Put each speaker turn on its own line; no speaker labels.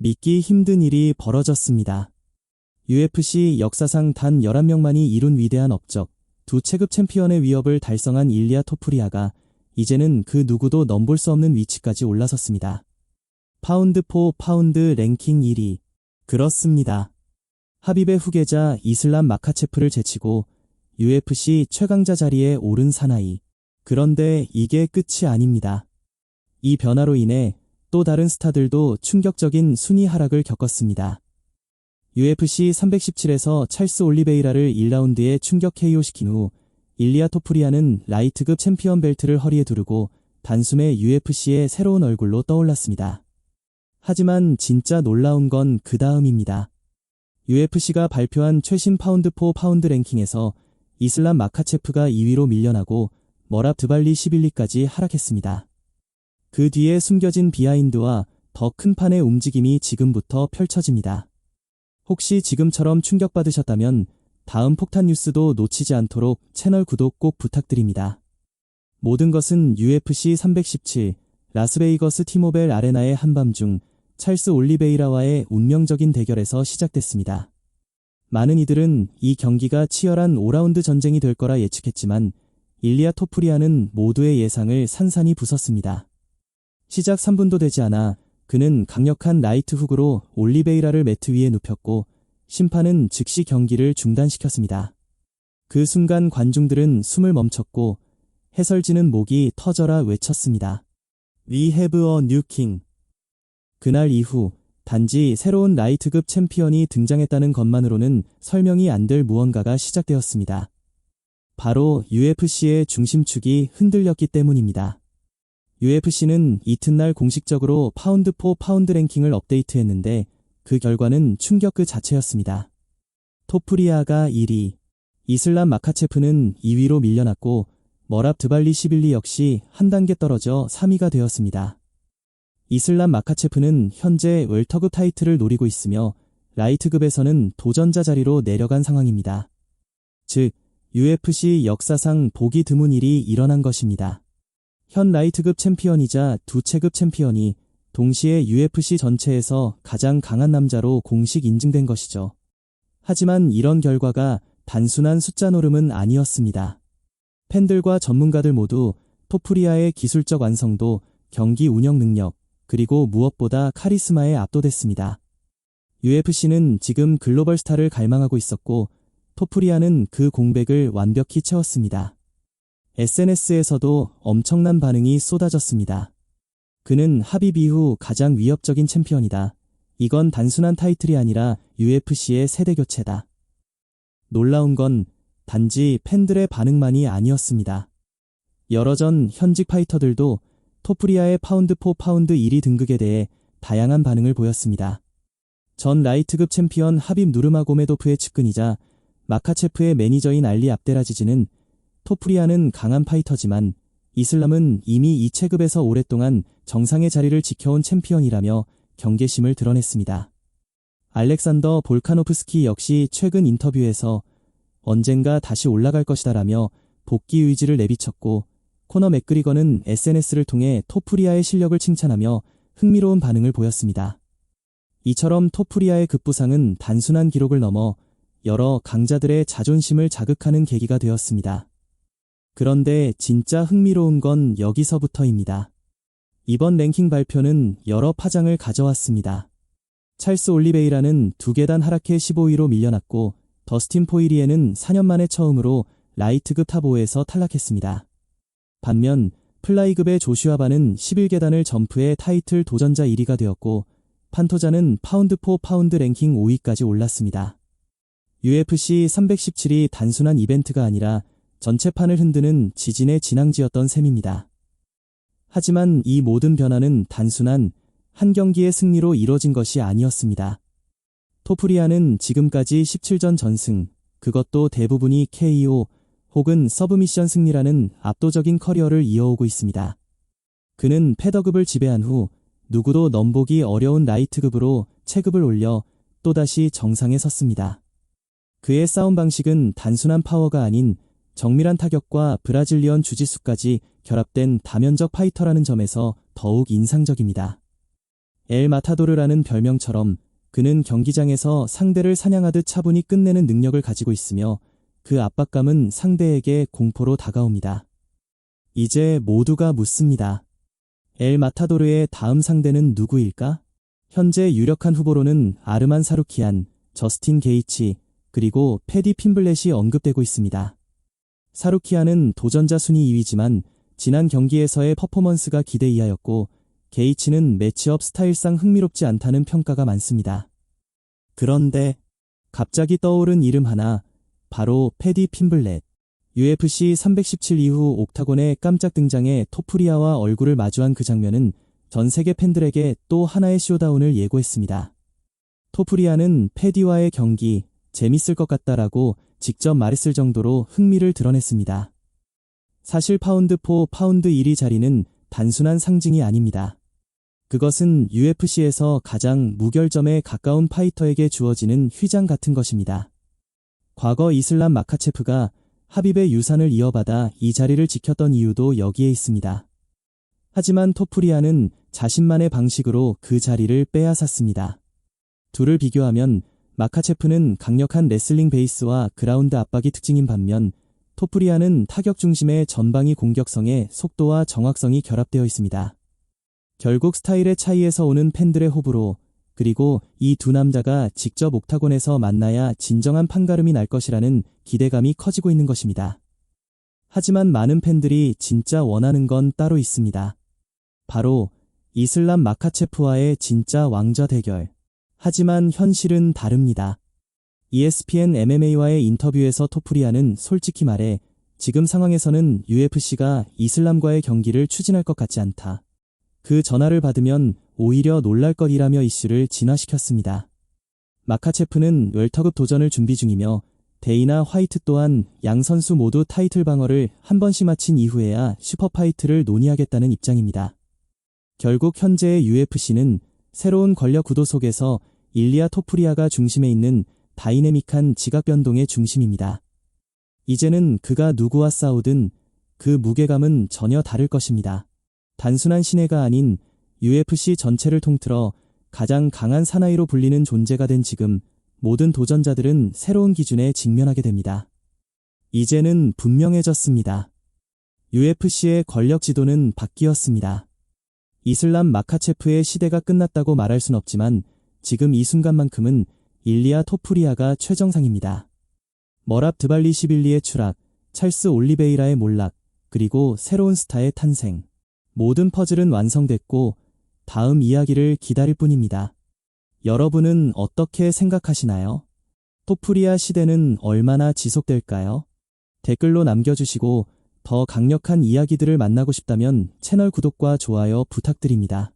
믿기 힘든 일이 벌어졌습니다. UFC 역사상 단 11명만이 이룬 위대한 업적, 두 체급 챔피언의 위협을 달성한 일리아 토프리아가 이제는 그 누구도 넘볼 수 없는 위치까지 올라섰습니다. 파운드 포 파운드 랭킹 1위. 그렇습니다. 하빕의 후계자 이슬람 마카체프를 제치고 UFC 최강자 자리에 오른 사나이. 그런데 이게 끝이 아닙니다. 이 변화로 인해 또 다른 스타들도 충격적인 순위 하락을 겪었습니다. UFC 317에서 찰스 올리베이라를 1라운드에 충격 KO시킨 후 일리아 토프리아는 라이트급 챔피언 벨트를 허리에 두르고 단숨에 UFC의 새로운 얼굴로 떠올랐습니다. 하지만 진짜 놀라운 건 그 다음입니다. UFC가 발표한 최신 파운드 포 파운드 랭킹에서 이슬람 마카체프가 2위로 밀려나고 머랍 드발리 11위까지 하락했습니다. 그 뒤에 숨겨진 비하인드와 더 큰 판의 움직임이 지금부터 펼쳐집니다. 혹시 지금처럼 충격받으셨다면 다음 폭탄 뉴스도 놓치지 않도록 채널 구독 꼭 부탁드립니다. 모든 것은 UFC 317 라스베이거스 티모벨 아레나의 한밤중 찰스 올리베이라와의 운명적인 대결에서 시작됐습니다. 많은 이들은 이 경기가 치열한 5라운드 전쟁이 될 거라 예측했지만 일리아 토프리아는 모두의 예상을 산산히 부쉈습니다. 시작 3분도 되지 않아 그는 강력한 라이트 훅으로 올리베이라를 매트 위에 눕혔고 심판은 즉시 경기를 중단시켰습니다. 그 순간 관중들은 숨을 멈췄고 해설진은 목이 터져라 외쳤습니다. We have a new king. 그날 이후 단지 새로운 라이트급 챔피언이 등장했다는 것만으로는 설명이 안 될 무언가가 시작되었습니다. 바로 UFC의 중심축이 흔들렸기 때문입니다. UFC는 이튿날 공식적으로 파운드 포 파운드 랭킹을 업데이트했는데 그 결과는 충격 그 자체였습니다. 토프리아가 1위, 이슬람 마카체프는 2위로 밀려났고 머랍 드발리 11위 역시 한 단계 떨어져 3위가 되었습니다. 이슬람 마카체프는 현재 웰터급 타이틀을 노리고 있으며 라이트급에서는 도전자 자리로 내려간 상황입니다. 즉, UFC 역사상 보기 드문 일이 일어난 것입니다. 현 라이트급 챔피언이자 두 체급 챔피언이 동시에 UFC 전체에서 가장 강한 남자로 공식 인증된 것이죠. 하지만 이런 결과가 단순한 숫자 노름은 아니었습니다. 팬들과 전문가들 모두 토프리아의 기술적 완성도, 경기 운영 능력, 그리고 무엇보다 카리스마에 압도됐습니다. UFC는 지금 글로벌 스타를 갈망하고 있었고 토프리아는 그 공백을 완벽히 채웠습니다. SNS에서도 엄청난 반응이 쏟아졌습니다. 그는 하빕 이후 가장 위협적인 챔피언이다. 이건 단순한 타이틀이 아니라 UFC의 세대교체다. 놀라운 건 단지 팬들의 반응만이 아니었습니다. 여러 전 현직 파이터들도 토프리아의 파운드 포 파운드 1위 등극에 대해 다양한 반응을 보였습니다. 전 라이트급 챔피언 하빕 누르마고메도프의 측근이자 마카체프의 매니저인 알리 압데라지즈는 토프리아는 강한 파이터지만 이슬람은 이미 이 체급에서 오랫동안 정상의 자리를 지켜온 챔피언이라며 경계심을 드러냈습니다. 알렉산더 볼카노프스키 역시 최근 인터뷰에서 언젠가 다시 올라갈 것이다라며 복귀 의지를 내비쳤고 코너 맥그리거는 SNS를 통해 토프리아의 실력을 칭찬하며 흥미로운 반응을 보였습니다. 이처럼 토프리아의 급부상은 단순한 기록을 넘어 여러 강자들의 자존심을 자극하는 계기가 되었습니다. 그런데 진짜 흥미로운 건 여기서부터입니다. 이번 랭킹 발표는 여러 파장을 가져왔습니다. 찰스 올리베이라는 2계단 하락해 15위로 밀려났고 더스틴 포이리에는 4년 만에 처음으로 라이트급 탑 5에서 탈락했습니다. 반면 플라이급의 조슈아 바는 11계단을 점프해 타이틀 도전자 1위가 되었고 판토자는 파운드 포 파운드 랭킹 5위까지 올랐습니다. UFC 317이 단순한 이벤트가 아니라 전체판을 흔드는 지진의 진앙지였던 셈입니다. 하지만 이 모든 변화는 단순한 한 경기의 승리로 이뤄진 것이 아니었습니다. 토프리아는 지금까지 17전 전승, 그것도 대부분이 KO 혹은 서브미션 승리라는 압도적인 커리어를 이어오고 있습니다. 그는 패더급을 지배한 후 누구도 넘보기 어려운 라이트급으로 체급을 올려 또다시 정상에 섰습니다. 그의 싸움 방식은 단순한 파워가 아닌 정밀한 타격과 브라질리언 주짓수까지 결합된 다면적 파이터라는 점에서 더욱 인상적입니다. 엘 마타도르라는 별명처럼 그는 경기장에서 상대를 사냥하듯 차분히 끝내는 능력을 가지고 있으며 그 압박감은 상대에게 공포로 다가옵니다. 이제 모두가 묻습니다. 엘 마타도르의 다음 상대는 누구일까? 현재 유력한 후보로는 아르만 사루키안, 저스틴 게이치, 그리고 패디 핀블렛이 언급되고 있습니다. 사루키안은 도전자 순위 2위지만 지난 경기에서의 퍼포먼스가 기대 이하였고 게이치는 매치업 스타일상 흥미롭지 않다는 평가가 많습니다. 그런데 갑자기 떠오른 이름 하나, 바로 패디 핀블렛. UFC 317 이후 옥타곤에 깜짝 등장해 토프리아와 얼굴을 마주한 그 장면은 전 세계 팬들에게 또 하나의 쇼다운을 예고했습니다. 토프리아는 패디와의 경기 재밌을 것 같다라고 직접 말했을 정도로 흥미를 드러냈습니다. 사실 파운드 4 파운드 1위 자리는 단순한 상징이 아닙니다. 그것은 UFC에서 가장 무결점에 가까운 파이터에게 주어지는 휘장 같은 것입니다. 과거 이슬람 마카체프가 하빕의 유산을 이어받아 이 자리를 지켰던 이유도 여기에 있습니다. 하지만 토프리아는 자신만의 방식으로 그 자리를 빼앗았습니다. 둘을 비교하면 마카체프는 강력한 레슬링 베이스와 그라운드 압박이 특징인 반면 토프리아는 타격 중심의 전방위 공격성에 속도와 정확성이 결합되어 있습니다. 결국 스타일의 차이에서 오는 팬들의 호불호, 그리고 이 두 남자가 직접 옥타곤에서 만나야 진정한 판가름이 날 것이라는 기대감이 커지고 있는 것입니다. 하지만 많은 팬들이 진짜 원하는 건 따로 있습니다. 바로 이슬람 마카체프와의 진짜 왕좌 대결. 하지만 현실은 다릅니다. ESPN MMA와의 인터뷰에서 토프리아는 솔직히 말해 지금 상황에서는 UFC가 이슬람과의 경기를 추진할 것 같지 않다. 그 전화를 받으면 오히려 놀랄 것이라며 이슈를 진화시켰습니다. 마카체프는 웰터급 도전을 준비 중이며 데이나 화이트 또한 양 선수 모두 타이틀 방어를 한 번씩 마친 이후에야 슈퍼파이트를 논의하겠다는 입장입니다. 결국 현재의 UFC는 새로운 권력 구도 속에서 일리아 토프리아가 중심에 있는 다이내믹한 지각 변동의 중심입니다. 이제는 그가 누구와 싸우든 그 무게감은 전혀 다를 것입니다. 단순한 신예가 아닌 UFC 전체를 통틀어 가장 강한 사나이로 불리는 존재가 된 지금 모든 도전자들은 새로운 기준에 직면하게 됩니다. 이제는 분명해졌습니다. UFC의 권력 지도는 바뀌었습니다. 이슬람 마카체프의 시대가 끝났다고 말할 순 없지만 지금 이 순간만큼은 일리아 토프리아가 최정상입니다. 머랍 드발리시빌리의 추락, 찰스 올리베이라의 몰락, 그리고 새로운 스타의 탄생. 모든 퍼즐은 완성됐고 다음 이야기를 기다릴 뿐입니다. 여러분은 어떻게 생각하시나요? 토프리아 시대는 얼마나 지속될까요? 댓글로 남겨주시고 더 강력한 이야기들을 만나고 싶다면 채널 구독과 좋아요 부탁드립니다.